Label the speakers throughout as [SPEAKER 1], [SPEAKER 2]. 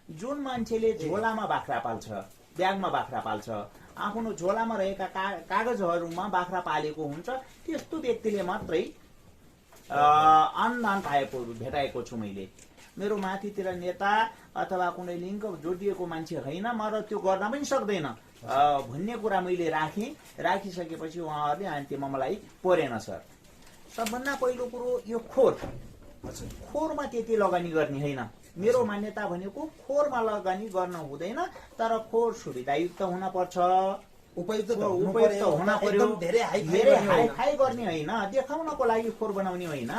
[SPEAKER 1] जुन मान्छेले झोलामा बाख्रा पाल्छ, ब्यागमा बाख्रा पाल्छ, आफ्नो झोलामा रहेका कागजहरूमा बाख्रा पालेको हुन्छ, त्यस्तो व्यक्तिले मात्रै अनुदान भेटाएको छु मैले। मेरो माथितिर नेता अथवा कुनै लिङ्क जोडिएको मान्छे होइन, म र त्यो गर्न पनि सक्दैन भन्ने कुरा मैले राखिसकेपछि उहाँहरूले अन्त्यमा मलाई परेन सर। सबभन्दा पहिलो कुरो यो खोरमा त्यति लगानी गर्ने होइन। मेरो मान्यता भनेको खोरमा लगानी गर्न हुँदैन, तर खोर सुविधायुक्त हुन पर्छ, उपयुक्त हुन पर्यो, धेरै हाई गर्ने होइन, देखाउनको लागि खोर बनाउने होइन।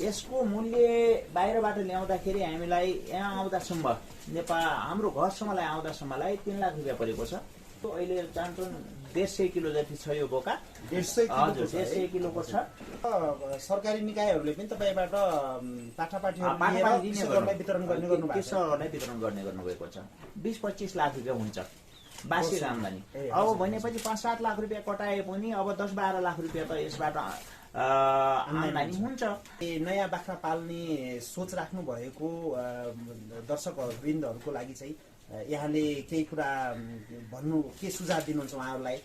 [SPEAKER 1] यसको मूल्य बाहिरबाट ल्याउँदाखेरि हामीलाई यहाँ आउँदासम्म हाम्रो घरसम्मलाई आउँदासम्मलाई 3 लाख रुपियाँ परेको छ। अहिले चान्चुन 150 किलो जति छ यो बोका। 150 किलोको छ।
[SPEAKER 2] सरकारी निकायहरूले पनि तपाईँबाट पाठापाठीहरूलाई वितरण
[SPEAKER 1] गर्ने गर्नुभएको छ। 20-25 लाख रुपियाँ हुन्छ वार्षिक आम्दानी। अब भनेपछि 5-7 लाख रुपियाँ कटाए पनि अब 10-12 लाख रुपियाँ त यसबाट आम्दानी हुन्छ।
[SPEAKER 2] नयाँ बाख्रा पाल्ने सोच राख्नु भएको दर्शकवृन्दहरूको लागि चाहिँ यहाँले केही कुरा भन्नु, के सुझाव दिनुहुन्छ उहाँहरूलाई?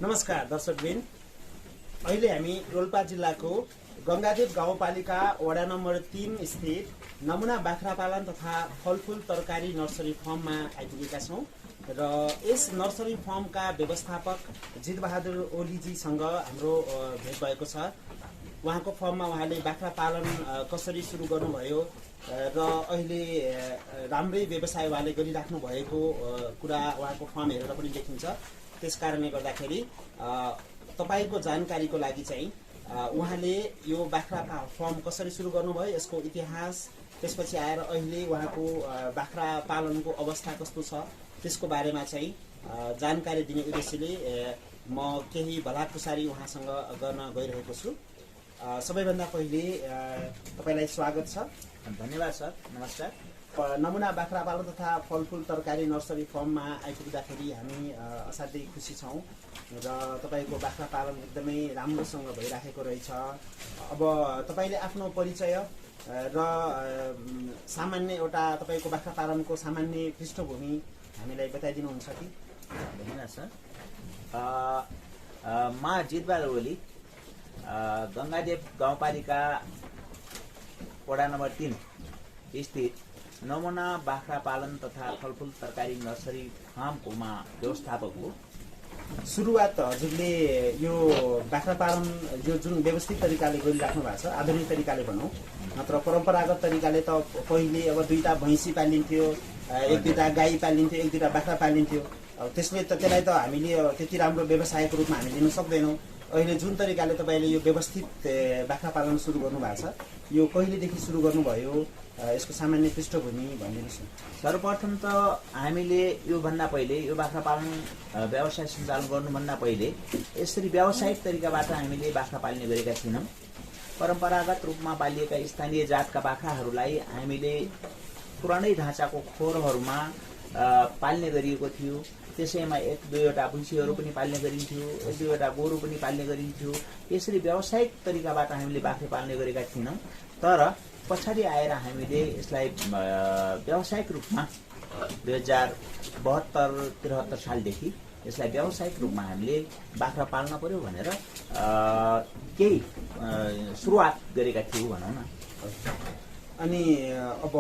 [SPEAKER 2] नमस्कार दर्शकवृन्द, अहिले हामी रोल्पा जिल्लाको गंगादेव गाउँपालिका वडा नम्बर 3 स्थित नमुना बाख्रा पालन तथा फलफूल तरकारी नर्सरी फर्ममा आइपुगेका छौँ र यस नर्सरी फर्मका व्यवस्थापक जितबहादुर ओलीजीसँग हाम्रो भेट भएको छ। उहाँको फर्ममा उहाँले बाख्रा पालन कसरी सुरु गर्नुभयो र अहिले राम्रै व्यवसाय उहाँले गरिराख्नु भएको कुरा उहाँको फर्म हेरेर पनि देखिन्छ। त्यस कारणले गर्दाखेरि तपाईको जानकारीको लागि चाहिँ उहाँले यो बाख्रा फर्म कसरी सुरु गर्नुभयो, यसको इतिहास, त्यसपछि आएर अहिले उहाँको बाख्रा पालनको अवस्था कस्तो छ, त्यसको बारेमा चाहिँ जानकारी दिने उद्देश्यले म केही भलाकुसारी उहाँसँग गर्न गइरहेको छु। सबैभन्दा पहिले तपाईलाई स्वागत छ।
[SPEAKER 1] धन्यवाद सर। नमस्कार।
[SPEAKER 2] नमुना बाख्रा पालन तथा फलफूल तरकारी नर्सरी फर्ममा आइपुग्दाखेरि हामी असाध्यै खुसी छौँ र तपाईको बाख्रा पालन एकदमै राम्रोसँग भइराखेको रहेछ। अब तपाईले आफ्नो परिचय र सामान्य एउटा तपाईको बाख्रा पालनको सामान्य पृष्ठभूमि हामीलाई बताइदिनुहुन्छ कि?
[SPEAKER 1] धन्यवाद सर। म जितबहादुर ओली, गंगादेव गाउँपालिका वडा नम्बर 3 स्थित नमुना बाख्रा पालन तथा फलफूल तरकारी नर्सरी फार्मको व्यवस्थापक हो।
[SPEAKER 2] सुरुवात हजुरले यो बाख्रा पालन यो जुन व्यवस्थित तरिकाले गरिराख्नु भएको छ, आधुनिक तरिकाले भनौँ, नत्र परम्परागत तरिकाले त पहिले अब 2टा भैँसी पालिन्थ्यो, 1-2टा गाई पालिन्थ्यो, 1-2टा बाख्रा पालिन्थ्यो। त्यसलाई त हामीले त्यति राम्रो व्यवसायको रूपमा हामी लिन सक्दैनौँ। अहिले जुन तरिकाले तपाईले यो व्यवस्थित बाख्रा पालन सुरु गर्नु भएको छ, यो कहिलेदेखि सुरु गर्नुभयो, यसको सामान्य पृष्ठभूमि भनिदिनुहोस् न।
[SPEAKER 1] सर्वप्रथम त हामीले योभन्दा पहिले यो बाख्रा पालन व्यवसाय सञ्चालन गर्नुभन्दा पहिले यसरी व्यावसायिक तरिकाबाट हामीले बाख्रा पाल्ने गरेका थिएनौँ। परम्परागत रूपमा पालिएका स्थानीय जातका बाख्राहरूलाई हामीले पुरानै ढाँचाको खोरहरूमा पाल्ने गरिएको थियो। त्यसैमा 1-2वटा भैँसीहरू पनि पाल्ने गरिन्थ्यो, 1-2वटा गोरु पनि पाल्ने गरिन्थ्यो। यसरी व्यावसायिक तरिकाबाट हामीले बाख्रा पाल्ने गरेका थिएनौँ। तर पछाडि आएर हामीले यसलाई व्यावसायिक रूपमा 2072-73 सालदेखि यसलाई व्यावसायिक रूपमा हामीले बाख्रा पाल्न पर्यो भनेर केही सुरुवात गरेका थियौँ भनौँ न।
[SPEAKER 2] अनि अब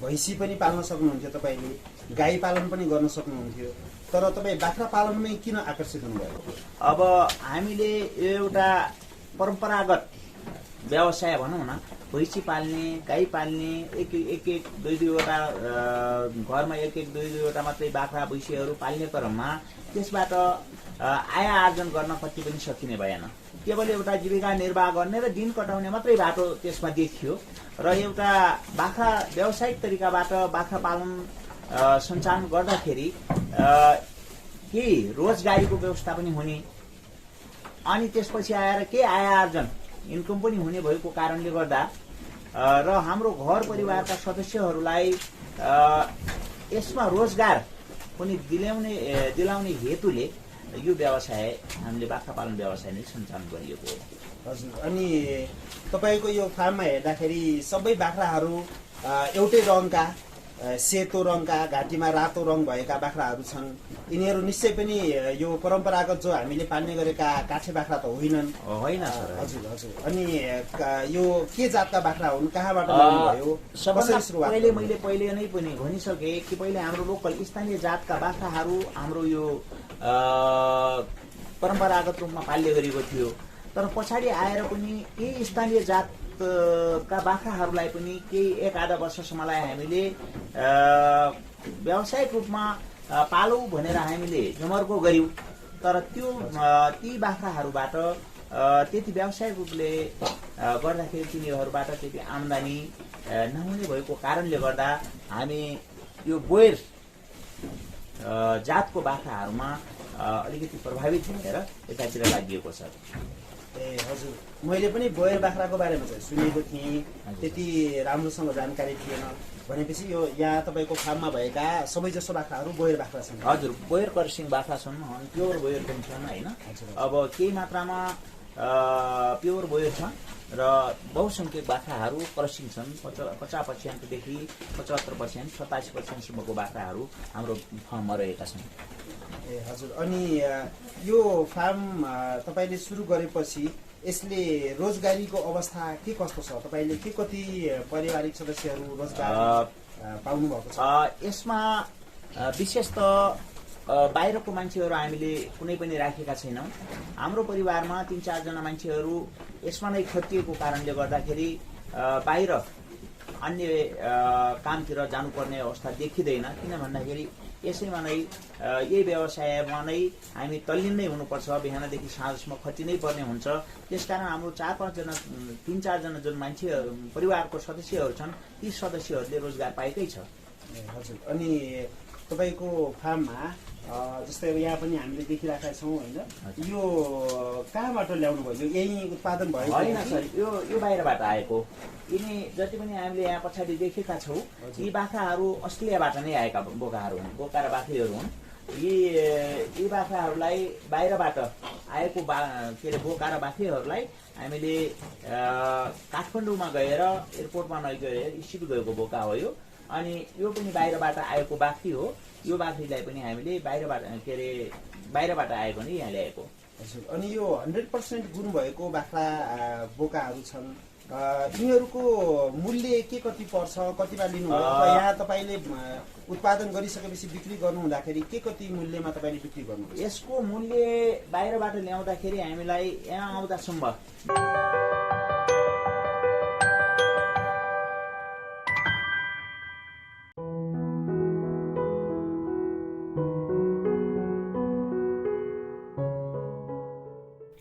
[SPEAKER 2] भैँसी पनि पाल्न सक्नुहुन्थ्यो, तपाईले गाई पालन पनि गर्न सक्नुहुन्थ्यो, तर तपाईँ बाख्रा पालनमै किन आकर्षित हुनुभयो?
[SPEAKER 1] अब हामीले एउटा परम्परागत व्यवसाय भनौँ न, भैँसी पाल्ने, गाई पाल्ने, 1-2वटा घरमा 1-2वटा मात्रै बाख्रा भैँसीहरू पाल्ने क्रममा त्यसबाट आय आर्जन गर्न कति पनि सकिने भएन। केवल एउटा जीविका निर्वाह गर्ने र दिन कटाउने मात्रै बाटो त्यसमा देखियो र एउटा बाख्रा व्यावसायिक तरिकाबाट बाख्रा पालन सञ्चालन गर्दाखेरि केही रोजगारीको व्यवस्था पनि हुने अनि त्यसपछि आएर केही आय आर्जन इन्कम पनि हुने भएको कारणले गर्दा र हाम्रो घर परिवारका सदस्यहरूलाई यसमा रोजगार पनि दिलाउने हेतुले यो व्यवसाय हामीले बाख्रा पालन व्यवसाय नै सञ्चालन गरिएको हो।
[SPEAKER 2] हजुर, अनि तपाईँको यो फार्ममा हेर्दाखेरि सबै बाख्राहरू एउटै रङका, सेतो रङका, घाँटीमा रातो रङ भएका बाख्राहरू छन्। यिनीहरू निश्चय पनि यो परम्परागत जो हामीले पाल्ने गरेका काठे बाख्रा त होइनन्।
[SPEAKER 1] होइन सर।
[SPEAKER 2] हजुर हजुर, अनि यो के जातका बाख्रा हुन्, कहाँबाट ल्याउनुभयो, कसरी सुरुवात?
[SPEAKER 1] पहिले नै पनि भनिसके कि पहिले हाम्रो लोकल स्थानीय जातका बाख्राहरू हाम्रो यो परम्परागत रूपमा पाल्ने गरेको थियो। तर पछाडि आएर पनि यही स्थानीय जातका बाख्राहरूलाई पनि केही 1-आधा वर्षसम्मलाई हामीले व्यावसायिक रूपमा पालौ भनेर हामीले जमर्को गर्यौं। तर ती बाख्राहरूबाट त्यति व्यावसायिक रूपले गर्दाखेरि तिनीहरूबाट त्यति आम्दानी नहुने भएको कारणले गर्दा हामी यो बोयर जातको बाख्राहरूमा अलिकति प्रभावित भएर यतातिर लागिएको छ।
[SPEAKER 2] ए हजुर, मैले पनि बोयर बाख्राको बारेमा चाहिँ सुनेको थिएँ, त्यति राम्रोसँग जानकारी थिएन। भनेपछि यो यहाँ तपाईँको फार्ममा भएका सबैजसो बाख्राहरू बोयर बाख्रा छन्?
[SPEAKER 1] हजुर, बोयर क्रसिङ बाख्रा छन्, प्योर बोयर पनि छन् होइन। अब केही मात्रामा प्योर बोयर छ र बहुसङ्ख्यक बाख्राहरू क्रसिङ छन्। 50%देखि 75%, 87%सम्मको बाख्राहरू हाम्रो फार्ममा रहेका छन्।
[SPEAKER 2] ए हजुर, अनि यो फार्म तपाईँले सुरु गरेपछि यसले रोजगारीको अवस्था के कस्तो छ? तपाईँले के कति पारिवारिक सदस्यहरू रोजगार पाउनु भएको छ?
[SPEAKER 1] यसमा विशेष त बाहिरको मान्छेहरू हामीले कुनै पनि राखेका छैनौँ। हाम्रो परिवारमा 3-4 जना मान्छेहरू यसमा नै खटिएको कारणले गर्दाखेरि बाहिर अन्य कामतिर जानुपर्ने अवस्था देखिँदैन। किन भन्दाखेरि यसैमा नै यही व्यवसायमा नै हामी तल्लीन नै हुनुपर्छ, बिहानदेखि साँझसम्म खटिनै पर्ने हुन्छ। त्यसकारण हाम्रो 4-5 जना 3-4 जना जुन मान्छेहरू परिवारको सदस्यहरू छन् ती सदस्यहरूले रोजगार पाएकै छ।
[SPEAKER 2] हजुर, अनि तपाईँको फार्ममा जस्तै अब यहाँ पनि हामीले देखिरहेका छौँ होइन, यो कहाँबाट ल्याउनु भयो? यही उत्पादन भयो?
[SPEAKER 1] होइन सर, यो बाहिरबाट आएको। यिनी जति पनि हामीले यहाँ पछाडि देखेका छौँ यी बाख्राहरू अस्ट्रेलियाबाट नै आएका बोकाहरू हुन्, बोका र बाख्रीहरू हुन्। यी बाख्राहरूलाई बाहिरबाट आएको बोका र बाख्रीहरूलाई हामीले काठमाडौँमा गएर एयरपोर्टमा नगएर सिप गएको बोका हो यो। अनि यो पनि बाहिरबाट आएको बाख्री हो। यो बाख्रीलाई पनि हामीले बाहिरबाट आएको नै यहाँ ल्याएको।
[SPEAKER 2] हजुर, अनि यो 100% गुण भएको बाख्रा बोकाहरू छन्, यिनीहरूको मूल्य के कति पर्छ, कतिमा लिनुभयो? यहाँ तपाईँले उत्पादन गरिसकेपछि बिक्री गर्नु हुँदाखेरि के कति मूल्यमा तपाईँले बिक्री गर्नुहुन्छ?
[SPEAKER 1] यसको मूल्य बाहिरबाट ल्याउँदाखेरि हामीलाई यहाँ आउँदासम्म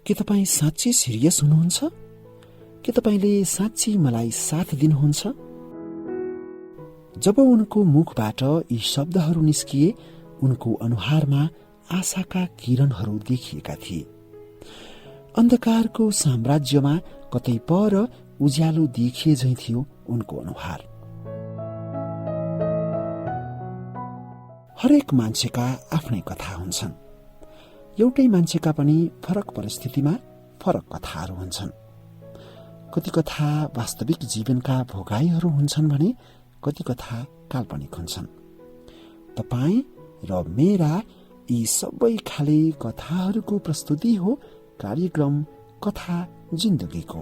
[SPEAKER 3] के तपाईँ साँच्चै सिरियस हुनुहुन्छ? के तपाईँले साँच्चै मलाई साथ दिनुहुन्छ? जब उनको मुखबाट यी शब्दहरू निस्किए उनको अनुहारमा आशाका किरणहरू देखिएका थिए। अन्धकारको साम्राज्यमा कतै पर उज्यालो देखिए झैं थियो उनको अनुहार। हरेक मान्छेका आफ्नै कथा हुन्छन्। एउटै मान्छेका पनि फरक परिस्थितिमा फरक कथाहरू हुन्छन्। कति कथा वास्तविक जीवनका भोगाईहरू हुन्छन् भने कति कथा काल्पनिक हुन्छन्। तपाईँ र मेरा यी सबै खाले कथाहरूको प्रस्तुति हो कार्यक्रम कथा जिन्दगीको।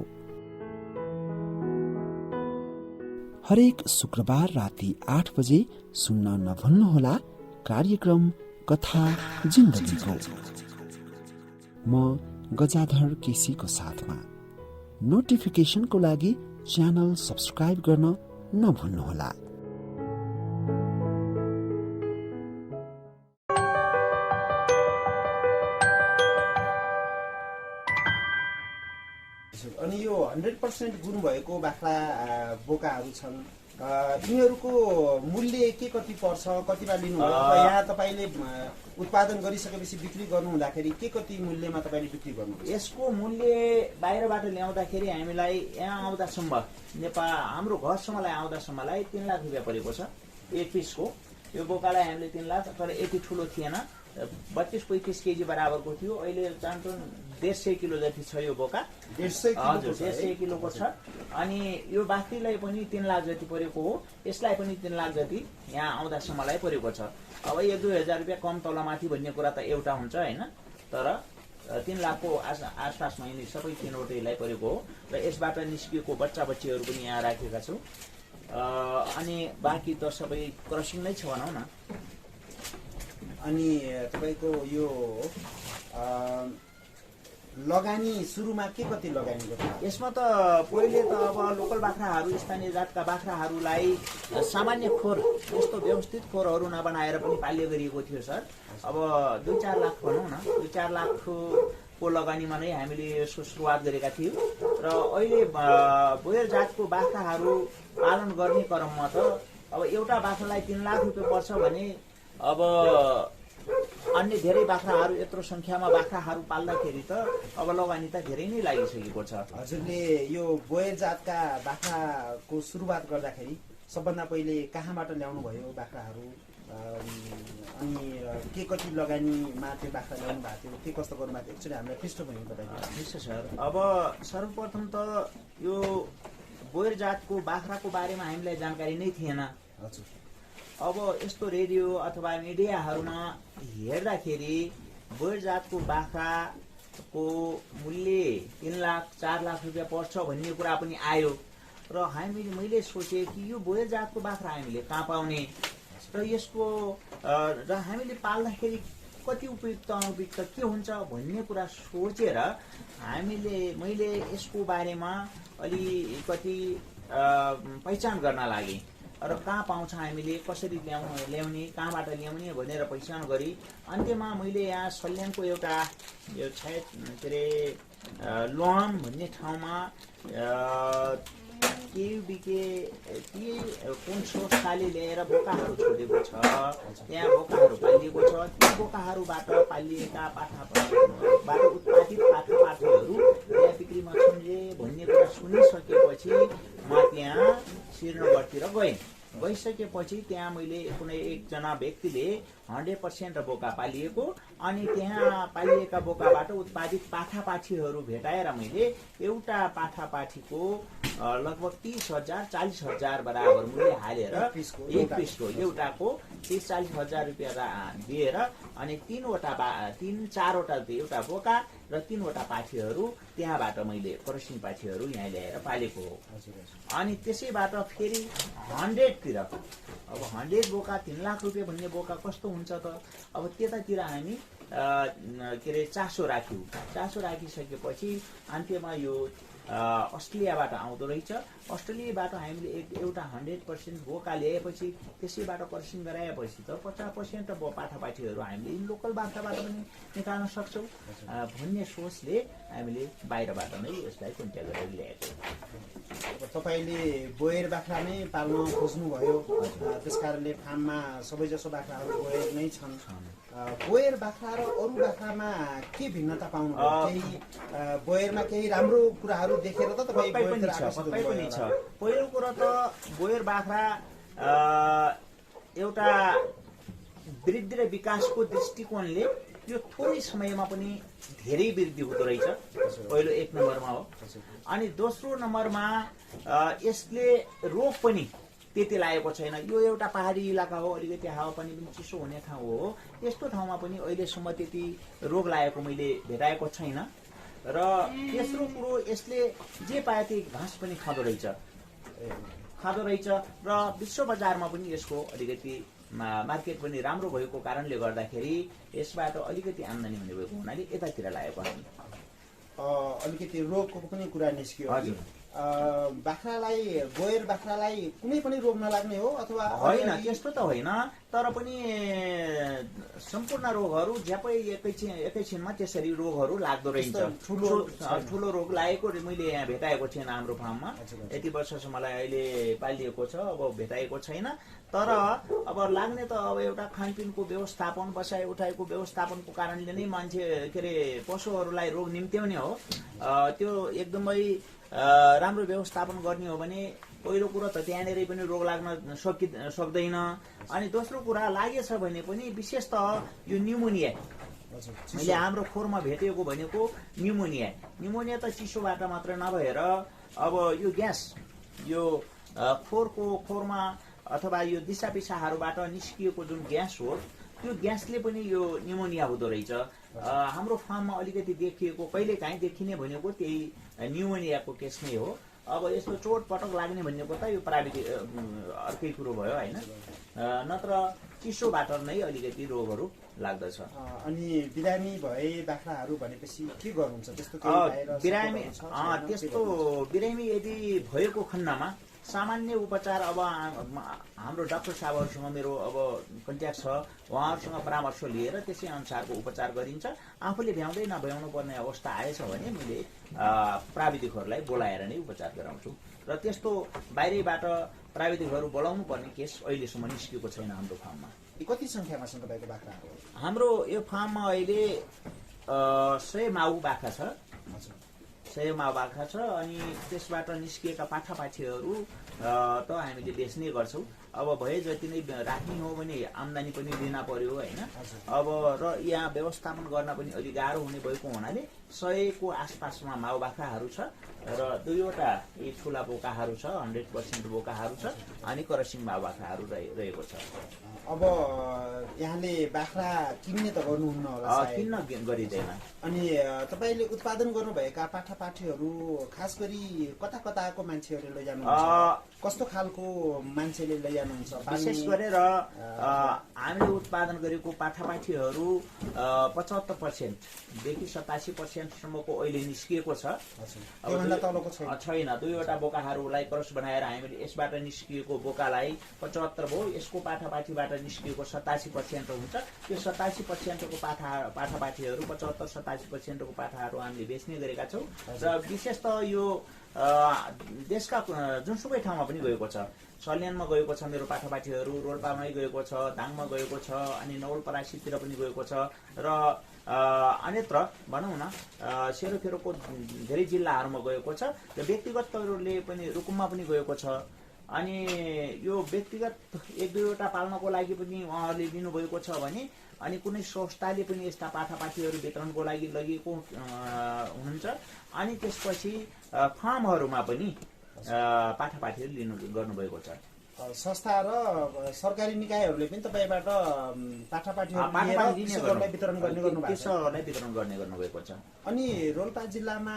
[SPEAKER 3] हरेक शुक्रबार राति 8 बजे सुन्न नभुल्नुहोला कार्यक्रम कथा जिन्दगीको। म गजाधर केसी को साथमा। नोटिफिकेसनको लागि च्यानल सब्स्क्राइब गर्न नभुल्नुहोला।
[SPEAKER 2] अनि यो 100% गुण भएको बाख्रा बोकाहरू छन्, यिनीहरूको मूल्य के कति पर्छ, कतिमा लिनुभयो? यहाँ तपाईँले उत्पादन गरिसकेपछि बिक्री गर्नु हुँदाखेरि के कति मूल्यमा तपाईँले बिक्री गर्नुहुन्छ?
[SPEAKER 1] यसको मूल्य बाहिरबाट ल्याउँदाखेरि हामीलाई यहाँ आउँदासम्म नेपाल हाम्रो घरसम्मलाई आउँदासम्मलाई 3 लाख रुपियाँ परेको छ एक पिसको। यो बोकालाई हामीले 3 लाख, तर यति ठुलो थिएन, 32-35 केजी बराबरको थियो। अहिले चान्चुन 150 किलो जति छ यो बोका। 150 किलोको छ। अनि यो बाख्रीलाई पनि 3 लाख जति परेको हो, यसलाई पनि 3 लाख जति यहाँ आउँदासम्मलाई परेको छ। अब 1-2 हजार रुपियाँ कम तलमाथि भन्ने कुरा त एउटा हुन्छ होइन, तर 3 लाखको आसपासमा यिनी सबै तीनवटैलाई परेको हो। र यसबाट निस्किएको बच्चा बच्चीहरू पनि यहाँ राखेका छौँ। अनि बाँकी त सबै क्रसिङ नै छ भनौँ न।
[SPEAKER 2] अनि तपाईँको यो लगानी सुरुमा के कति लगानी गर्नु?
[SPEAKER 1] यसमा त पहिले त अब लोकल बाख्राहरू, स्थानीय जातका बाख्राहरूलाई सामान्य खोर, यस्तो व्यवस्थित खोरहरू नबनाएर पनि पाल्य गरिएको थियो सर। अब 2-4 लाख भनौँ न, 2-4 लाखको लगानीमा नै हामीले यसको सुरुवात गरेका थियौँ। र अहिले बोयर जातको बाख्राहरू पालन गर्ने क्रममा त अब एउटा बाख्रालाई 3 लाख रुपियाँ पर्छ भने अब अन्य धेरै बाख्राहरू, यत्रो संख्यामा बाख्राहरू पाल्दाखेरि त अब लगानी त धेरै नै लागिसकेको छ।
[SPEAKER 2] हजुरले यो बोयर जातका बाख्राको सुरुवात गर्दाखेरि सबभन्दा पहिले कहाँबाट ल्याउनु भयो बाख्राहरू? अनि के कति लगानीमा त्यो बाख्रा ल्याउनु भएको थियो, के कस्तो गर्नु भएको थियो? एकचोटि हामीलाई पृष्ठभूमि बताइदिनु।
[SPEAKER 1] निश्चय सर। अब सर्वप्रथम त यो बोयर जातको बाख्राको बारेमा हामीलाई जानकारी नै थिएन।
[SPEAKER 2] हजुर।
[SPEAKER 1] अब यस्तो रेडियो अथवा मिडियाहरूमा हेर्दाखेरि बोयर जातको बाख्राको मूल्य 3 लाख 4 लाख रुपियाँ पर्छ भन्ने कुरा पनि आयो। र मैले सोचेँ कि यो बोयर जातको बाख्रा हामीले कहाँ पाउने र यसको र हामीले पाल्दाखेरि कति उपयुक्त अनुपयुक्त के हुन्छ भन्ने कुरा सोचेर मैले यसको बारेमा अलिकति पहिचान गर्न लागेँ। र कहाँ पाउँछ, हामीले कसरी ल्याउने, कहाँबाट ल्याउने भनेर पहिचान गरी अन्त्यमा मैले यहाँ सल्यानको एउटा यो के अरे लोहाम भन्ने ठाउँमा कुन संस्थाले ल्याएर बोकाहरू छोडेको छ, त्यहाँ बोकाहरू पालिएको छ। ती बोकाहरूबाट पालिएका पाठाबाट उत्पादित पाठापाठीहरू त्यहाँ बिक्रीमा छन् भन्ने कुरा सुनिसकेपछि म त्यहाँ श्रीनगरतिर गइसकेपछि त्यहाँ मैले कुनै एकजना व्यक्तिले 100% बोका पालिएको अनि त्यहाँ पालिएका बोकाबाट उत्पादित पाठापाठीहरू भेटाएर मैले एउटा पाठापाठीको लगभग 30,000-40,000 बराबर मूल्य हालेर एक पिसको एउटाको 30-40,000 रुपियाँ दिएर अनि 3-4वटा एउटा बोका र 3वटा पाठीहरू त्यहाँबाट मैले क्रसिङ पाठीहरू यहाँ ल्याएर पालेको हो। अनि त्यसैबाट फेरि 100तिर अब 100 बोका 3 लाख रुपियाँ भन्ने बोका कस्तो हुन्छ त? अब त्यतातिर हामी के अरे चासो राखिसकेपछि अन्त्यमा यो अस्ट्रेलियाबाट आउँदो रहेछ। अस्ट्रेलियाबाट हामीले एउटा 100% बोका ल्याएपछि त्यसैबाट क्रसिङ गराएपछि त 50% पाठापाठीहरू हामीले लोकल बाख्राबाट पनि निकाल्न सक्छौँ भन्ने सोचले हामीले बाहिरबाट नै यसलाई कन्ट्याक्ट गरेर ल्याएको।
[SPEAKER 2] तपाईँले बोयर बाख्रा नै पाल्न खोज्नुभयो, त्यसकारणले फार्ममा सबैजसो बाख्राहरू बोयर नै छन्। बोयर बाख्रा र अरू बाख्रामा के भिन्नता पाउनुभयो? केही बोयरमा केही राम्रो कुराहरू देखेर त तपाईँ
[SPEAKER 1] पक्कै पनि छ। पहिलो कुरा त बोयर बाख्रा एउटा वृद्धि र विकासको दृष्टिकोणले यो थोरै समयमा पनि धेरै वृद्धि हुँदो रहेछ, पहिलो 1 नम्बरमा हो। अनि दोस्रो नम्बरमा यसले रोग पनि त्यति लागेको छैन। यो एउटा पहाडी इलाका हो, अलिकति हावापानी पनि चिसो हुने ठाउँ हो। यस्तो ठाउँमा पनि अहिलेसम्म त्यति रोग लागेको मैले भेटाएको छैन। र तेस्रो कुरो, यसले जे पाए त्यही घाँस पनि खाँदो रहेछ र विश्व बजारमा पनि यसको अलिकति मार्केट पनि राम्रो भएको कारणले गर्दाखेरि यसबाट अलिकति आम्दानी हुने भएको हुनाले यतातिर लागेको हामी।
[SPEAKER 2] अलिकति रोगको पनि कुरा निस्कियो।
[SPEAKER 1] हजुर।
[SPEAKER 2] बाख्रालाई बोयर बाख्रालाई कुनै पनि रोग नलाग्ने हो अथवा
[SPEAKER 1] होइन, त्यस्तो त होइन, तर पनि सम्पूर्ण रोगहरू झ्यापै एकैछिनमा त्यसरी रोगहरू लाग्दो रहेछ। ठुलो रोग लागेको मैले यहाँ भेटाएको छैन हाम्रो फार्ममा। यति वर्षसम्मलाई अहिले पालिएको छ, अब भेटाएको छैन। तर अब लाग्ने त अब एउटा खानपिनको व्यवस्थापन, बसाइ उठाइको व्यवस्थापनको कारणले नै मान्छे के अरे पशुहरूलाई रोग निम्त्याउने हो। त्यो एकदमै राम्रो व्यवस्थापन गर्ने हो भने पहिलो कुरो त त्यहाँनिरै पनि रोग लाग्न सक्दैन। अनि दोस्रो कुरा लागेछ भने पनि विशेष त यो न्युमोनिया, मैले हाम्रो खोरमा भेटेको भनेको न्युमोनिया त चिसोबाट मात्र नभएर अब यो ग्यास, यो खोरमा अथवा यो दिशा पिसाहरूबाट निस्किएको जुन ग्यास हो, त्यो ग्यासले पनि यो न्युमोनिया हुँदो रहेछ। हाम्रो फार्ममा अलिकति देखिएको, कहिलेकाहीँ देखिने भनेको त्यही न्युमोनियाको केस नै हो। अब यस्तो चोटपटक लाग्ने भनेको त यो प्राविधिक अर्कै कुरो भयो होइन, नत्र चिसोबाट नै अलिकति रोगहरू लाग्दछ।
[SPEAKER 2] अनि बिरामी भए बाख्राहरू भनेपछि के गर्नुहुन्छ? त्यस्तो
[SPEAKER 1] बिरामी यदि भएको खण्डमा सामान्य उपचार, अब हाम्रो डाक्टर साहबहरूसँग मेरो अब कन्ट्याक्ट छ, उहाँहरूसँग परामर्श लिएर त्यसै अनुसारको उपचार गरिन्छ। आफूले भ्याउँदै नभ्याउनु पर्ने अवस्था आएछ भने मैले प्राविधिकहरूलाई बोलाएर नै उपचार गराउँछु। र त्यस्तो बाहिरैबाट प्राविधिकहरू बोलाउनु पर्ने केस अहिलेसम्म निस्किएको छैन हाम्रो फार्ममा।
[SPEAKER 2] कति सङ्ख्यामा छन् तपाईँको बाख्राहरू?
[SPEAKER 1] हाम्रो यो फार्ममा अहिले 100 माउ बाख्रा छ। 100 माउ बाख्रा छ। अनि त्यसबाट निस्किएका पाठापाठीहरू त हामीले बेच्ने गर्छौँ। अब भए जति नै राख्ने हो भने आम्दानी पनि लिन पर्यो होइन। अब र यहाँ व्यवस्थापन गर्न पनि अलि गाह्रो हुने भएको हुनाले 100 को आसपासमा माउ बाख्राहरू छ र 2वटा यी ठुला बोकाहरू छ, 100% बोकाहरू छ, अनि करसिङ माउ बाख्राहरू रहेको छ।
[SPEAKER 2] अब यहाँले बाख्रा किन्ने त गर्नुहुन्न होला?
[SPEAKER 1] किन्न गरिँदैन।
[SPEAKER 2] अनि तपाईँले उत्पादन गर्नुभएका पाठापाठीहरू खास गरी कता कताको मान्छेहरूले लैजानुहुन्छ? कस्तो खालको मान्छेले लैजानुहुन्छ?
[SPEAKER 1] विशेष गरेर हामीले उत्पादन गरेको पाठापाठीहरू 75% देखि 87%सम्मको अहिले निस्किएको छ। छैन, 2वटा बोकाहरूलाई क्रस बनाएर हामीले यसबाट निस्किएको बोकालाई 75 भयो, यसको पाठापाठीबाट निस्किएको 87% हुन्छ। त्यो 87%को पाठापाठीहरू 75-87%को पाठाहरू हामीले बेच्ने गरेका छौँ। र विशेष त यो देशका जुनसुकै ठाउँमा पनि गएको छ। सल्यानमा गएको छ मेरो पाठापाठीहरू, रोल्पामै गएको छ, दाङमा गएको छ, अनि नवलपरासीतिर पनि गएको छ, र अन्यत्र भनौँ न सेरोफेरोको धेरै जिल्लाहरूमा गएको छ। र व्यक्तिगत तौरले पनि रुकुममा पनि गएको छ। अनि यो व्यक्तिगत 1-2वटा पाल्नको लागि पनि उहाँहरूले लिनुभएको छ भने, अनि कुनै संस्थाले पनि यस्ता पाठापाठीहरू वितरणको लागि लगेको हुनुहुन्छ। अनि त्यसपछि फार्महरूमा पनि पाठापाठीहरू गर्नुभएको छ।
[SPEAKER 2] संस्था र सरकारी निकायहरूले पनि तपाईँबाट पाठापाठीहरूलाई वितरण गर्ने
[SPEAKER 1] गर्नुभएको छ।
[SPEAKER 2] अनि रोल्पा जिल्लामा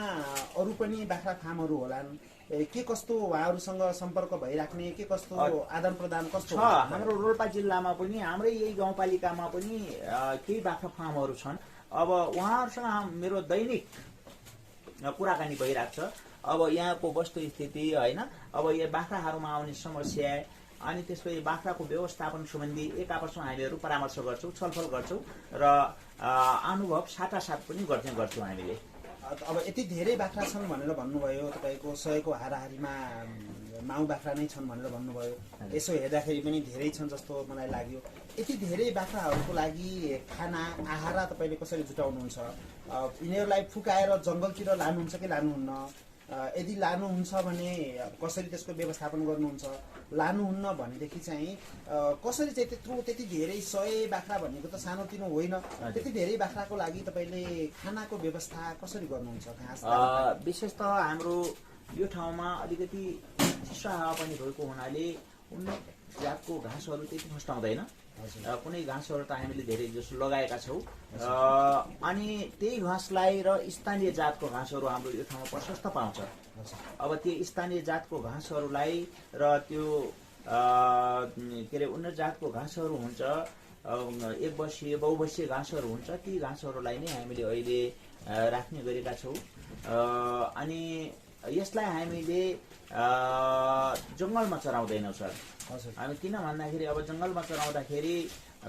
[SPEAKER 2] अरू पनि बाख्रा फार्महरू होलान्, के कस्तो उहाँहरूसँग सम्पर्क भइराख्ने, के कस्तो आदान प्रदान कस्तो
[SPEAKER 1] छ? हाम्रो रोल्पा जिल्लामा पनि, हाम्रै यही गाउँपालिकामा पनि केही बाख्रा फार्महरू छन्। अब उहाँहरूसँग मेरो दैनिक कुराकानी भइरहेको छ। अब यहाँको वस्तुस्थिति होइन, अब यो बाख्राहरूमा आउने समस्या, अनि त्यसपछि बाख्राको व्यवस्थापन सम्बन्धी एक आपसमा हामीहरू परामर्श गर्छौँ, छलफल गर्छौँ, र अनुभव साटासाट पनि गर्छौँ हामीले।
[SPEAKER 2] अब यति धेरै बाख्रा छन् भनेर भन्नुभयो, तपाईँको 100 को हाराहारीमा माउ बाख्रा नै छन् भनेर भन्नुभयो। यसो हेर्दाखेरि पनि धेरै छन् जस्तो मलाई लाग्यो। यति धेरै बाख्राहरूको लागि खाना आहारा तपाईँले कसरी जुटाउनुहुन्छ? यिनीहरूलाई फुकाएर जङ्गलतिर लानुहुन्छ कि लानुहुन्न? यदि लानुहुन्छ भने कसरी त्यसको व्यवस्थापन गर्नुहुन्छ? लानुहुन्न भनेदेखि चाहिँ कसरी चाहिँ त्यति धेरै 100 बाख्रा भनेको त सानोतिनो होइन, त्यति धेरै बाख्राको लागि तपाईँले खानाको व्यवस्था कसरी गर्नुहुन्छ?
[SPEAKER 1] विशेष त हाम्रो यो ठाउँमा अलिकति चिसो हावा पनि भएको हुनाले उन्नत जातको घाँसहरू त्यति फस्टाउँदैन। कुनै घाँसहरू त हामीले धेरै जसो लगाएका छौँ। अनि त्यही घाँसलाई र स्थानीय जातको घाँसहरू हाम्रो यो ठाउँमा प्रशस्त पाउँछ। अब त्यो स्थानीय जातको घाँसहरूलाई र त्यो के अरे उन्नत जातको घाँसहरू हुन्छ, 1 वर्षीय बहुवर्षीय घाँसहरू हुन्छ, ती घाँसहरूलाई नै हामीले अहिले राख्ने गरेका छौँ। अनि यसलाई हामीले जङ्गलमा चराउँदैनौँ सर। हामी किन भन्दाखेरि अब जङ्गलमा चराउँदाखेरि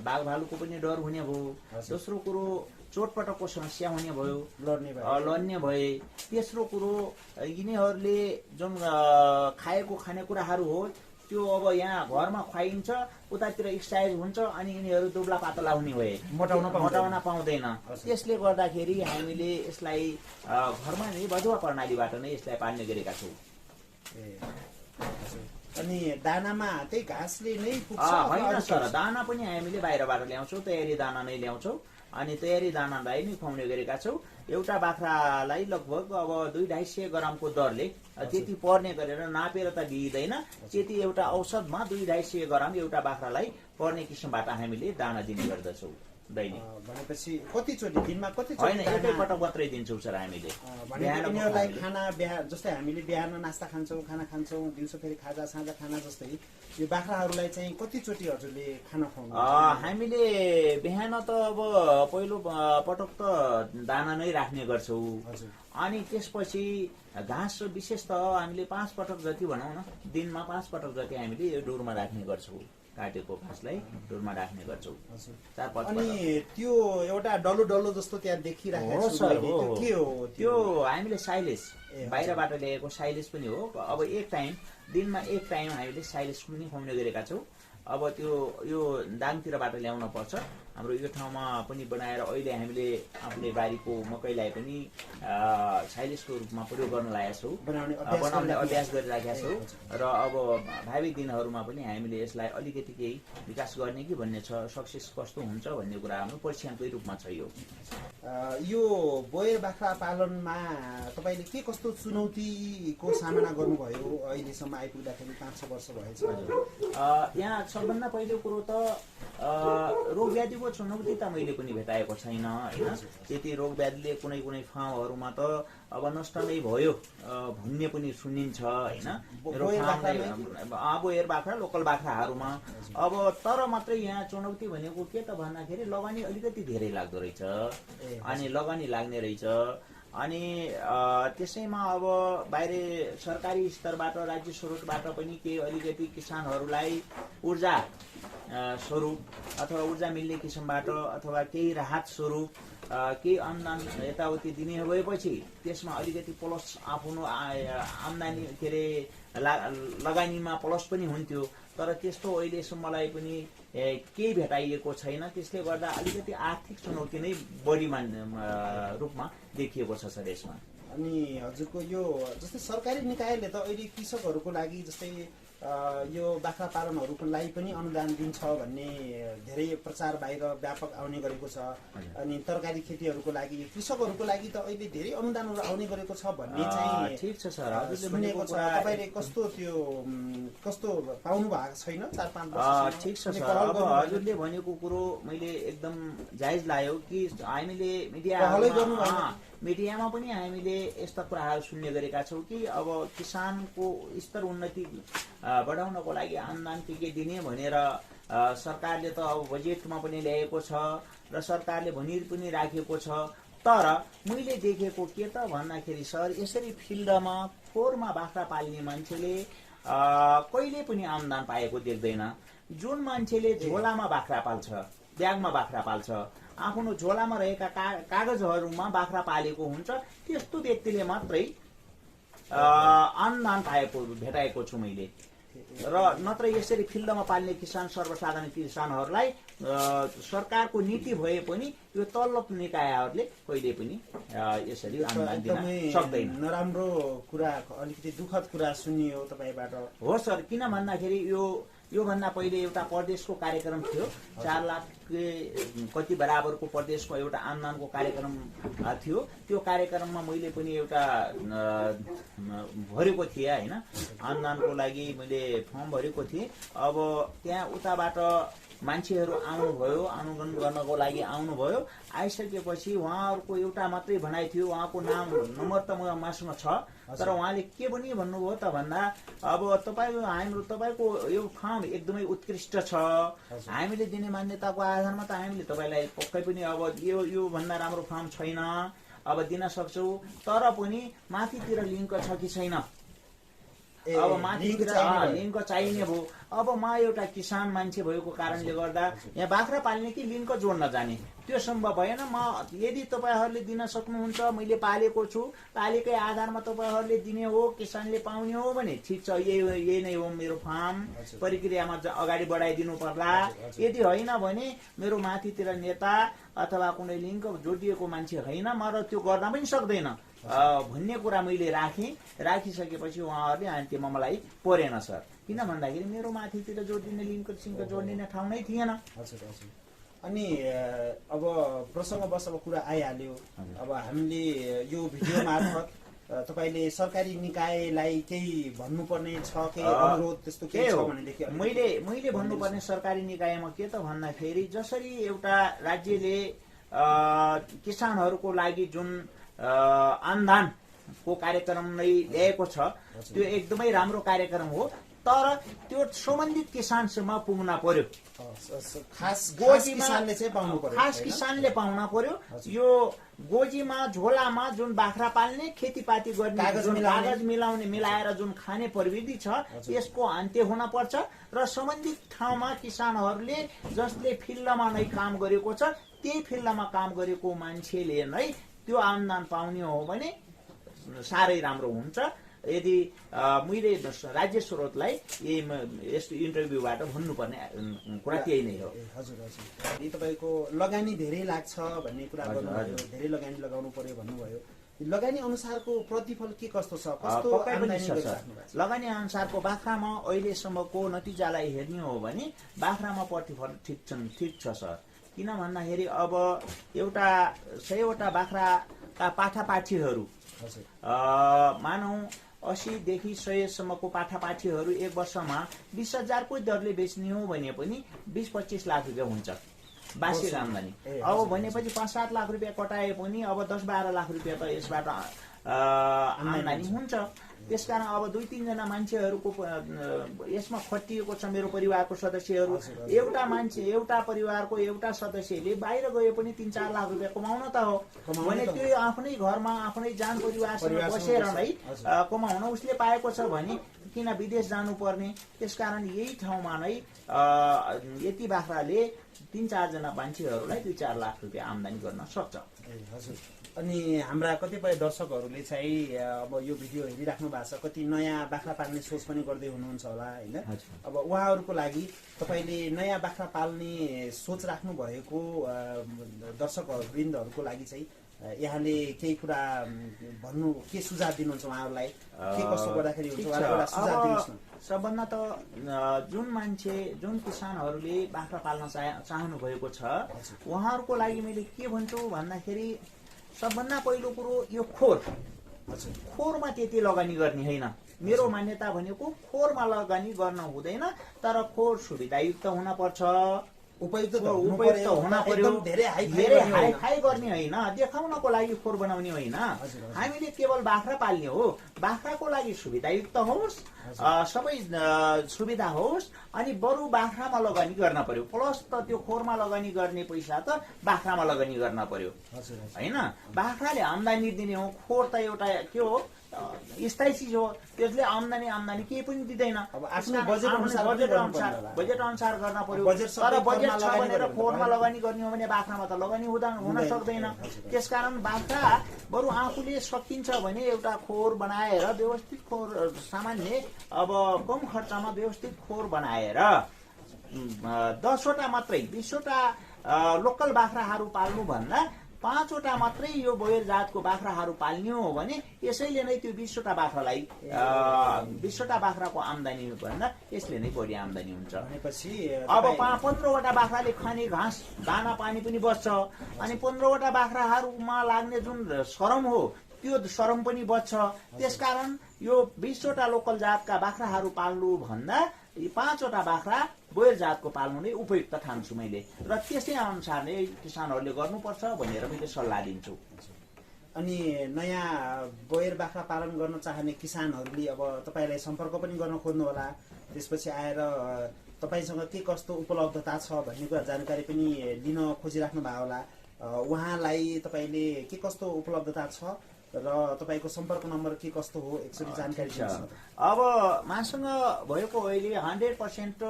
[SPEAKER 1] बाघ भालुको पनि डर हुने भयो, दोस्रो कुरो चोटपटकको समस्या हुने भयो, लड्ने भए, तेस्रो कुरो यिनीहरूले जुन खाएको खानेकुराहरू हो त्यो अब यहाँ घरमा खुवाइन्छ, उतातिर एक्सर्साइज हुन्छ अनि यिनीहरू दुब्ला पातला हुने भए मोटाउन पाउँदैन। त्यसले गर्दाखेरि हामीले यसलाई घरमा नै बधुवा प्रणालीबाट नै यसलाई पाल्ने गरेका छौँ।
[SPEAKER 2] अनि दानामा त्यही घाँसले नै पुग्छ?
[SPEAKER 1] होइन सर, दाना पनि हामीले बाहिरबाट ल्याउँछौँ, तयारी दाना नै ल्याउँछौँ अनि तयारी दानालाई नै खुवाउने गरेका छौँ। एउटा बाख्रालाई लगभग अब 200-250 ग्रामको दरले त्यति पर्ने गरेर नापेर त दिइँदैन, त्यति एउटा औसतमा 200-250 ग्राम एउटा बाख्रालाई पर्ने किसिमबाट हामीले दाना दिने गर्दछौँ दैनिक।
[SPEAKER 2] भनेपछि कतिचोटि दिनमा कतिचोटि?
[SPEAKER 1] होइन, एकैपटक मात्रै दिन्छौँ सर हामीले।
[SPEAKER 2] यिनीहरूलाई खाना जस्तै हामीले बिहान नास्ता खान्छौँ, खाना खान्छौँ, दिउँसो फेरि खाजा साँझ खाना जस्तै यो बाख्राहरूलाई चाहिँ कतिचोटि हजुरले खाना खुवाउनु?
[SPEAKER 1] हामीले बिहान त अब पहिलो पटक त दाना नै राख्ने गर्छौँ अनि त्यसपछि घाँस विशेष त हामीले 5 पटक जति भनौँ न, दिनमा 5 पटक जति हामीले यो डोरमा राख्ने गर्छौँ। काटेको घाँसलाई डोरमा राख्ने गर्छौँ 4-5 पटक।
[SPEAKER 2] अनि त्यो एउटा डल्लो डल्लो जस्तो त्यहाँ देखिरहेको छ, के हो
[SPEAKER 1] त्यो? हामीले साइलेज बाहिरबाट ल्याएको साइलेज पनि हो। अब दिनमा एक टाइम हामीले साइलेज पनि खुवाउने गरेका छौँ। अब त्यो यो दाङतिरबाट ल्याउन पर्छ। हाम्रो यो ठाउँमा पनि बनाएर अहिले हामीले आफूले बारीको मकैलाई पनि साइलेजको रूपमा प्रयोग गर्न लागेका छौँ, बनाउने अभ्यास गरिराखेका छौँ र अब भावी दिनहरूमा पनि हामीले यसलाई अलिकति केही विकास गर्ने कि भन्ने छ। सक्सेस कस्तो हुन्छ भन्ने कुरा हाम्रो परीक्षणकै रूपमा छ।
[SPEAKER 2] यो बोयर बाख्रा पालनमा तपाईँले के कस्तो चुनौतीको सामना गर्नुभयो अहिलेसम्म आइपुग्दाखेरि? 5-6 वर्ष भएछ।
[SPEAKER 1] यहाँ सबभन्दा पहिलो कुरो त रोग व्याधिको चुनौती त मैले पनि भेटाएको छैन होइन। त्यति रोग व्याधिले कुनै कुनै ठाउँहरूमा त अब नष्ट नै भयो भन्ने पनि सुनिन्छ होइन। बोयर बाख्रा लोकल बाख्राहरूमा अब तर मात्रै यहाँ चुनौती भनेको के त भन्दाखेरि लगानी अलिकति धेरै लाग्दो रहेछ अनि लगानी लाग्ने रहेछ। अनि त्यसैमा अब बाहिर सरकारी स्तरबाट राज्य स्रोतबाट पनि केही अलिकति किसानहरूलाई ऊर्जा स्वरूप अथवा ऊर्जा मिल्ने किसिमबाट अथवा केही राहत स्वरूप केही अनुदान यताउति दिने भएपछि त्यसमा अलिकति प्लस आफ्नो आम्दानी के अरे लगानीमा प्लस पनि हुन्थ्यो। तर त्यस्तो अहिलेसम्मलाई पनि केही भेटाइएको छैन। त्यसले गर्दा अलिकति आर्थिक चुनौती नै बढी रूपमा देखिएको छ सर यसमा।
[SPEAKER 2] अनि हजुरको यो जस्तै सरकारी निकायले त अहिले कृषकहरूको लागि जस्तै यो बाख्रा पालनहरूको लागि पनि अनुदान दिन्छ भन्ने धेरै प्रचार बाहिर व्यापक आउने गरेको छ। अनि तरकारी खेतीहरूको लागि कृषकहरूको लागि त अहिले धेरै अनुदानहरू आउने गरेको छ भन्ने चाहिँ
[SPEAKER 1] ठिक छ सर, हजुरले
[SPEAKER 2] सुनेको छ। तपाईँले कस्तो पाउनु भएको छैन 4-5 वर्ष?
[SPEAKER 1] ठिक छ सर, अब हजुरले भनेको कुरो मैले एकदम जायज लाग्यो कि हामीले मिडियामा पनि हामीले यस्ता कुराहरू सुन्ने गरेका छौँ कि अब किसानको स्तर उन्नति बढाउनको लागि अनुदान के दिने भनेर सरकारले त अब बजेटमा पनि ल्याएको छ र सरकारले भनि पनि राखेको छ। तर मैले देखेको के त भन्दाखेरि सर यसरी फिल्डमा खोरमा बाख्रा पाल्ने मान्छेले कहिले पनि अनुदान पाएको देख्दैन। जुन मान्छेले झोलामा बाख्रा पाल्छ, ब्यागमा बाख्रा पाल्छ, आफ्नो झोलामा रहेका कागजहरूमा बाख्रा पालेको हुन्छ, त्यस्तो व्यक्तिले मात्रै अनुदान भेटाएको छु मैले। र नत्र यसरी फिल्डमा पाल्ने किसान सर्वसाधारण किसानहरूलाई सरकारको नीति भए पनि यो तल्लो निकायहरूले कहिले पनि यसरी अनुदान दिन सक्दैन।
[SPEAKER 2] नराम्रो कुरा, अलिकति दुःखद कुरा सुनियो तपाईँबाट।
[SPEAKER 1] हो सर, किन भन्दाखेरि योभन्दा पहिले एउटा प्रदेशको कार्यक्रम थियो, 4 लाख कति बराबरको प्रदेशको एउटा अनुदानको कार्यक्रम थियो। त्यो कार्यक्रममा मैले पनि एउटा भरेको थिएँ होइन, अनुदानको लागि मैले फर्म भरेको थिएँ। अब त्यहाँ उताबाट मान्छेहरू आउनुभयो, अनुगमन गर्नको लागि आउनुभयो। आइसकेपछि उहाँहरूको एउटा मात्रै भनाइ थियो, उहाँको नम्बर त मसँग छ, तर उहाँले के पनि भन्नुभयो त भन्दा अब तपाईँको यो फार्म एकदमै उत्कृष्ट छ, हामीले दिने मान्यताको आधारमा त हामीले तपाईँलाई पक्कै पनि अब यो भन्दा राम्रो फार्म छैन, अब दिन सक्छौ, तर पनि माथितिर लिङ्क छ कि छैन। अब माथितिर लिङ्क चाहिने भयो। अब म एउटा किसान मान्छे भएको कारणले गर्दा यहाँ बाख्रा पाल्ने कि लिङ्क जोड्न जाने, त्यो सम्भव भएन। यदि तपाईँहरूले दिन सक्नुहुन्छ, मैले पालेको छु, पालेकै आधारमा तपाईँहरूले दिने हो, किसानले पाउने हो भने ठिक छ, यही नै हो मेरो फार्म, प्रक्रियामा अगाडि बढाइदिनु पर्ला। यदि होइन भने मेरो माथितिर नेता अथवा कुनै लिङ्क जोडिएको मान्छे होइन, म र त्यो गर्न पनि सक्दैन भन्ने कुरा मैले राखिसकेपछि उहाँहरूले अनि त्यो मलाई परेन सर। किन भन्दाखेरि मेरो माथितिर जोडिने लिङ्क जोडिने ठाउँ नै थिएन।
[SPEAKER 2] अनि अब प्रसङ्गवश अब कुरा आइहाल्यो, अब हामीले यो भिडियो मार्फत तपाईले सरकारी निकायलाई केही भन्नुपर्ने छ, केही अनुरोध त्यस्तो केही छ भनेदेखि?
[SPEAKER 1] मैले भन्नुपर्ने सरकारी निकायमा के त भन्दाखेरि, जसरी एउटा राज्यले किसानहरूको लागि जुन अनुदानको कार्यक्रम नै ल्याएको छ, त्यो एकदमै राम्रो कार्यक्रम हो, तर त्यो सम्बन्धित किसानसम्म पुग्न पर्यो।
[SPEAKER 2] खास किसानले
[SPEAKER 1] पाउन पर्यो। यो गोजीमा झोलामा जुन बाख्रा पाल्ने, खेतीपाती गर्ने कागज मिलाएर जुन खाने प्रविधि छ, यसको अन्त्य हुन पर्छ र सम्बन्धित ठाउँमा किसानहरूले जसले फिल्डमा नै काम गरेको छ, त्यही फिल्डमा काम गरेको मान्छेले नै त्यो अनुदान पाउने हो भने साह्रै राम्रो हुन्छ। यदि मैले राज्य स्रोतलाई यस्तो इन्टरभ्यूबाट भन्नुपर्ने कुरा त्यही नै हो।
[SPEAKER 2] हजुर हजुर, तपाईँको लगानी धेरै लाग्छ भन्ने कुरा गर्नुभयो, धेरै लगानी लगाउनु पर्यो भन्नुभयो। लगानी अनुसारको प्रतिफल के कस्तो छ?
[SPEAKER 1] लगानी अनुसारको बाख्रामा अहिलेसम्मको नतिजालाई हेर्ने हो भने बाख्रामा प्रतिफल ठिक छ सर। किन भन्दाखेरि अब एउटा 100वटा बाख्राका पाठापाठीहरू, मानौ 80 देखि 100 सम्मको पाठापाठीहरू एक वर्षमा 20,000 को दरले बेच्ने हो भने पनि 20-25 लाख रुपियाँ हुन्छ वार्षिक आम्दानी। अब भनेपछि 5-7 लाख रुपियाँ कटाए पनि अब 10-12 लाख रुपियाँ त यसबाट आम्दानी हुन्छ। त्यसकारण अब 2-3 जना मान्छेहरूको यसमा खटिएको छ। मेरो परिवारको सदस्यहरू, एउटा परिवारको एउटा सदस्यले बाहिर गए पनि 3-4 लाख रुपियाँ कमाउन त हो भने त्यो आफ्नै घरमा आफ्नै जान परिवारसँग बसेर नै कमाउन उसले पाएको छ भने किन विदेश जानुपर्ने? त्यसकारण यही ठाउँमा नै यति बाख्राले 3-4 जना मान्छेहरूलाई 2-4 लाख रुपियाँ आम्दानी गर्न सक्छ।
[SPEAKER 2] अनि हाम्रा कतिपय दर्शकहरूले चाहिँ अब यो भिडियो हेरिराख्नु भएको छ, कति नयाँ बाख्रा पाल्ने सोच पनि गर्दै हुनुहुन्छ होला होइन? अब उहाँहरूको लागि तपाईँले नयाँ बाख्रा पाल्ने सोच राख्नु भएको दर्शकवृन्दहरूको लागि चाहिँ यहाँले केही कुरा भन्नु, के सुझाव दिनुहुन्छ उहाँहरूलाई? के कस्तो गर्दाखेरि हुन्छ उहाँलाई सुझाव दिनुहोस् न।
[SPEAKER 1] सबभन्दा त जुन किसानहरूले बाख्रा पाल्न चाहनु भएको छ उहाँहरूको लागि मैले के भन्छु भन्दाखेरि, सबभन्दा पहिलो कुरो यो खोरमा त्यति लगानी गर्ने होइन। मेरो मान्यता भनेको खोरमा लगानी गर्न हुँदैन, तर खोर सुविधायुक्त हुन पर्छ, उपयुक्त हुन पर्यो। धेरै हाई गर्ने होइन, देखाउनको लागि खोर बनाउने होइन। हामीले केवल बाख्रा पाल्ने हो, बाख्राको लागि सुविधायुक्त होस्, सबै सुविधा होस्, अनि बरु बाख्रामा लगानी गर्न पर्यो। प्लस त त्यो खोरमा लगानी गर्ने पैसा त बाख्रामा लगानी गर्न पर्यो होइन? बाख्राले आम्दानी दिने हो, खोर त एउटा के हो, स्थायी चिज हो, त्यसले आम्दानी केही पनि दिँदैन। बजेट अनुसार गर्न पर्यो। तर बजेट छ भनेर खोरमा लगानी गर्ने हो भने बाख्रामा त लगानी हुन सक्दैन। त्यसकारण बाख्रा बरु आफूले सकिन्छ भने एउटा खोर बनाएर व्यवस्थित खोर, सामान्य अब कम खर्चमा व्यवस्थित खोर बनाएर 10वटा मात्रै 20वटा लोकल बाख्राहरू पाल्नु भन्दा 5वटा मात्रै यो बोयर जातको बाख्राहरू पाल्ने हो भने यसैले नै त्यो 20वटा बाख्रालाई 20वटा बाख्राको आम्दानी भन्दा यसले नै बढी आम्दानी हुन्छ। अब 15वटा बाख्राले खाने घाँस दाना पानी पनि बच्छ, अनि 15वटा बाख्राहरूमा लाग्ने जुन श्रम हो त्यो श्रम पनि बच्छ। त्यसकारण यो 20वटा लोकल जातका बाख्राहरू पाल्नु भन्दा 5वटा बाख्रा बोयर जातको पाल्नु नै उपयुक्त ठान्छु मैले, र त्यसै अनुसार नै किसानहरूले गर्नुपर्छ भनेर मैले सल्लाह दिन्छु।
[SPEAKER 2] अनि नयाँ बोयर बाख्रा पालन गर्न चाहने किसानहरूले अब तपाईँलाई सम्पर्क पनि गर्न खोज्नु होला, त्यसपछि आएर तपाईँसँग के कस्तो उपलब्धता छ भन्ने कुरा जानकारी पनि लिन खोजिराख्नु भयो होला। उहाँलाई तपाईँले के कस्तो उपलब्धता छ र तपाईँको सम्पर्क नम्बर के कस्तो हो एकचोटि जानकारी दिनुहोस्।
[SPEAKER 1] अब मसँग भएको अहिले 100%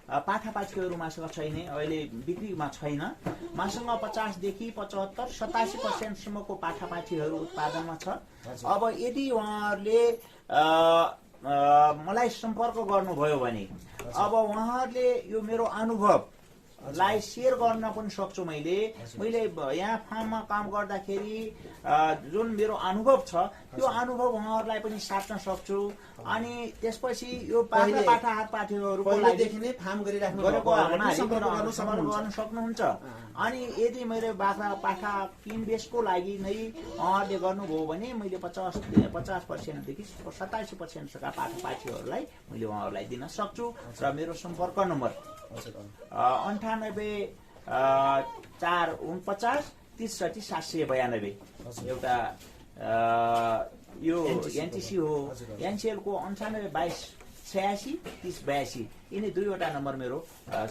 [SPEAKER 1] पाठापाठीहरू मसँग छैन, अहिले बिक्रीमा छैन। मसँग 50 देखि 75 87% सम्मको पाठापाठीहरू उत्पादनमा छ। अब यदि उहाँहरूले मलाई सम्पर्क गर्नुभयो भने अब उहाँहरूले यो मेरो अनुभवलाई सेयर गर्न पनि सक्छु। मैले यहाँ फार्ममा काम गर्दाखेरि जुन मेरो अनुभव छ त्यो अनुभव उहाँहरूलाई पनि साट्न सक्छु। अनि त्यसपछि यो पाठा हातपाठीहरूको
[SPEAKER 2] पहिलेदेखि नै फार्म गरिराख्नु भएको
[SPEAKER 1] गर्न सक्नुहुन्छ। अनि यदि मेरो बाख्रा पाठा किनबेचको लागि नै उहाँहरूले गर्नुभयो भने मैले 50% देखि 87% पाठापाठीहरूलाई मैले उहाँहरूलाई दिन सक्छु। र मेरो सम्पर्क नम्बर 98 4 49 63 792 एउटा यो एनटिसी हो। एनसिएलको 98 22 86 30 82 यिनी दुईवटा नम्बर मेरो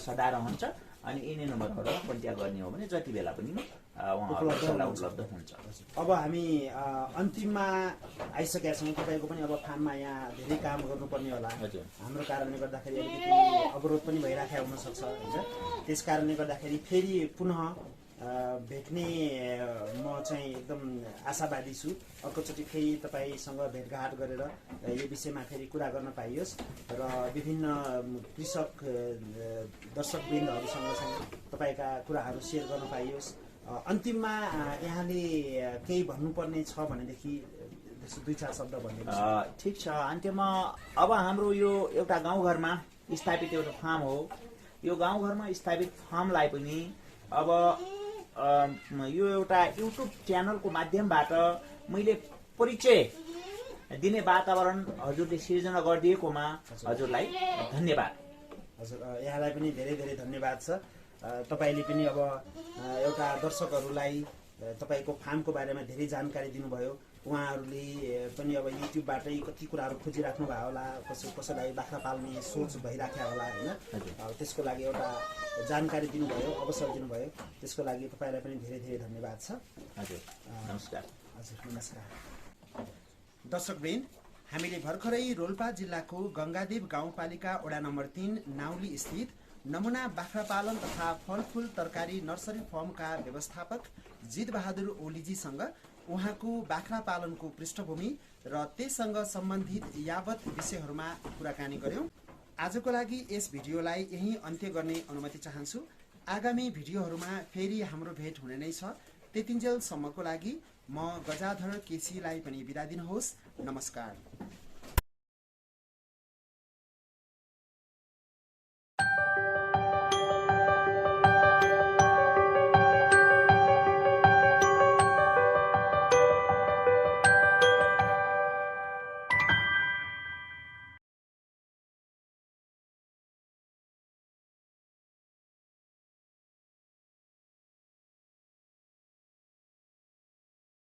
[SPEAKER 1] सदा रहन्छ। अनि यिनै नम्बरहरूमा कन्ट्याक्ट गर्ने हो भने जति बेला पनि उपलब्ध हुन्छ।
[SPEAKER 2] अब हामी अन्तिममा आइसकेका छौँ। तपाईँको पनि अब फार्ममा यहाँ धेरै काम गर्नुपर्ने होला। हाम्रो कारणले गर्दाखेरि अलिकति अवरोध पनि भइराखेको हुनसक्छ होइन। त्यस कारणले गर्दाखेरि फेरि पुनः भेट्ने म चाहिँ एकदम आशावादी छु। अर्कोचोटि फेरि तपाईँसँग भेटघाट गरेर यो विषयमा फेरि कुरा गर्न पाइयोस् र विभिन्न कृषक दर्शकवृन्दहरूसँग चाहिँ तपाईँका कुराहरू सेयर गर्न पाइयोस्। अन्तिममा यहाँले केही भन्नुपर्ने छ भनेदेखि 2-4 शब्द भनिदिनुहोस्।
[SPEAKER 1] ठिक छ। अन्त्यमा अब हाम्रो यो एउटा गाउँघरमा स्थापित एउटा फार्म हो। यो गाउँघरमा स्थापित फार्मलाई पनि अब यो एउटा युट्युब च्यानलको माध्यमबाट मैले परिचय दिने वातावरण हजुरले सिर्जना गरिदिएकोमा हजुरलाई धन्यवाद।
[SPEAKER 2] हजुर यहाँलाई पनि धेरै धेरै धन्यवाद छ। तपाईँले पनि अब एउटा दर्शकहरूलाई तपाईँको फार्मको बारेमा धेरै जानकारी दिनुभयो। उहाँहरूले पनि अब युट्युबबाटै कति कुराहरू खोजिराख्नु भयो होला। कसैलाई बाख्रा पाल्ने सोच भइराख्यो होला होइन। त्यसको लागि एउटा जानकारी दिनुभयो, अवसर दिनुभयो। त्यसको लागि तपाईँलाई पनि धेरै धेरै धन्यवाद छ।
[SPEAKER 1] हजुर नमस्कार।
[SPEAKER 2] हजुर नमस्कार। दर्शकवृन्द, हामीले भर्खरै रोल्पा जिल्लाको गङ्गादेव गाउँपालिका वडा नम्बर 3 नाउली स्थित नमुना बाख्रा पालन तथा फलफुल तरकारी नर्सरी फर्मका व्यवस्थापक जितबहादुर ओलीजीसँग उहाँको बाख्रा पालनको पृष्ठभूमि र त्यससँग सम्बन्धित यावत विषयहरूमा कुराकानी गर्यौं। आजको लागि यस भिडियोलाई यही अन्त्य गर्ने अनुमति चाहन्छु। आगामी भिडियोहरूमा फेरि हाम्रो भेट हुने नै छ। त्यतिन्जेलसम्मको लागि म गजाधर केसीलाई पनि बिदा दिनुहोस्। नमस्कार।